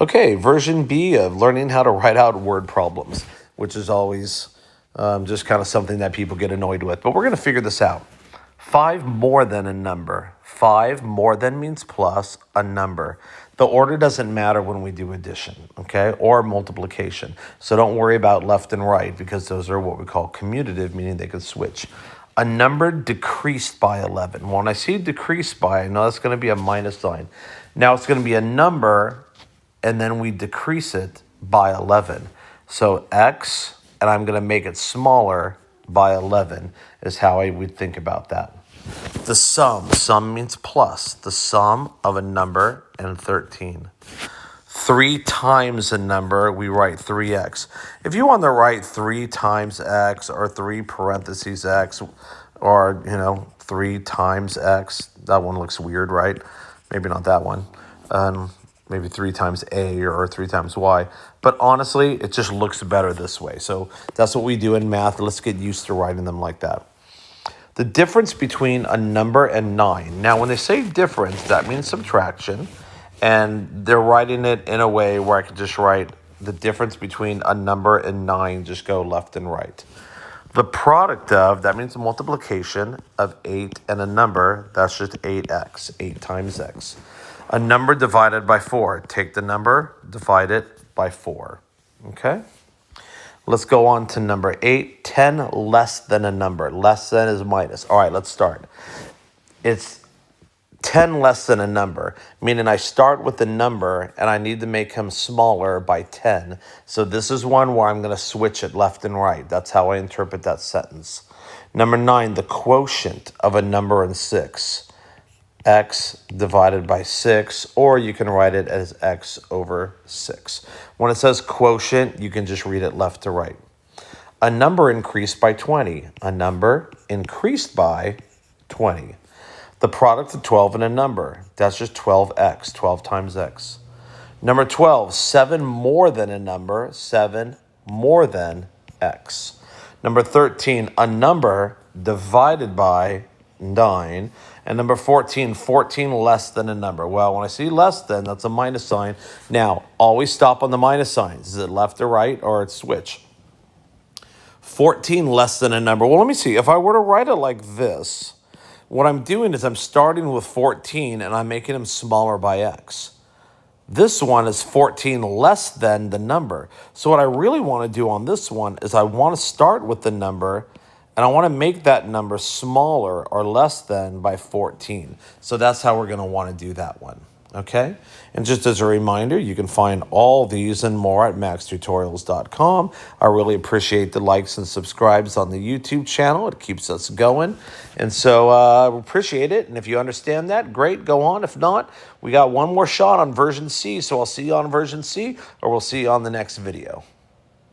Okay, version B of learning how to write out word problems, which is always just kind of something that people get annoyed with. But we're going to figure this out. 5 more than a number. 5 more than means plus a number. The order doesn't matter when we do addition, okay, or multiplication. So don't worry about left and right because those are what we call commutative, meaning they can switch. A number decreased by 11. When I see decreased by, I know that's going to be a minus sign. Now it's going to be a number, and then we decrease it by 11. So x, and I'm going to make it smaller by 11 is how I would think about that. The sum means plus, the sum of a number and 13. 3 times a number, we write 3x. If you want to write 3 times x or 3 parentheses x or, 3 times x, that one looks weird, right? Maybe not that one. Maybe 3 times a or 3 times y. But honestly, it just looks better this way. So that's what we do in math. Let's get used to writing them like that. The difference between a number and 9. Now, when they say difference, that means subtraction. And they're writing it in a way where I could just write the difference between a number and 9, just go left and right. The product of, that means multiplication of 8 and a number, that's just 8x, 8 times x. A number divided by 4. Take the number, divide it by 4. Okay? Let's go on to number 8. 10 less than a number. Less than is minus. All right, let's start. It's 10 less than a number, meaning I start with the number and I need to make him smaller by 10. So this is one where I'm going to switch it left and right. That's how I interpret that sentence. Number 9, the quotient of a number and 6. X divided by 6, or you can write it as x over 6. When it says quotient, you can just read it left to right. A number increased by 20. A number increased by 20. The product of 12 and a number, that's just 12x, 12 times x. Number 12, 7 more than a number, 7 more than x. Number 13, a number divided by 9. And number 14, 14 less than a number. Well, when I see less than, that's a minus sign. Now, always stop on the minus signs. Is it left or right, or it's switch? 14 less than a number. Well, let me see. If I were to write it like this, what I'm doing is I'm starting with 14 and I'm making them smaller by x. This one is 14 less than the number. So what I really want to do on this one is I want to start with the number and I want to make that number smaller or less than by 14. So that's how we're going to want to do that one. Okay? And just as a reminder, you can find all these and more at maxtutorials.com. I really appreciate the likes and subscribes on the YouTube channel. It keeps us going. And so I appreciate it. And if you understand that, great, go on. If not, we got one more shot on version C. So I'll see you on version C, or we'll see you on the next video.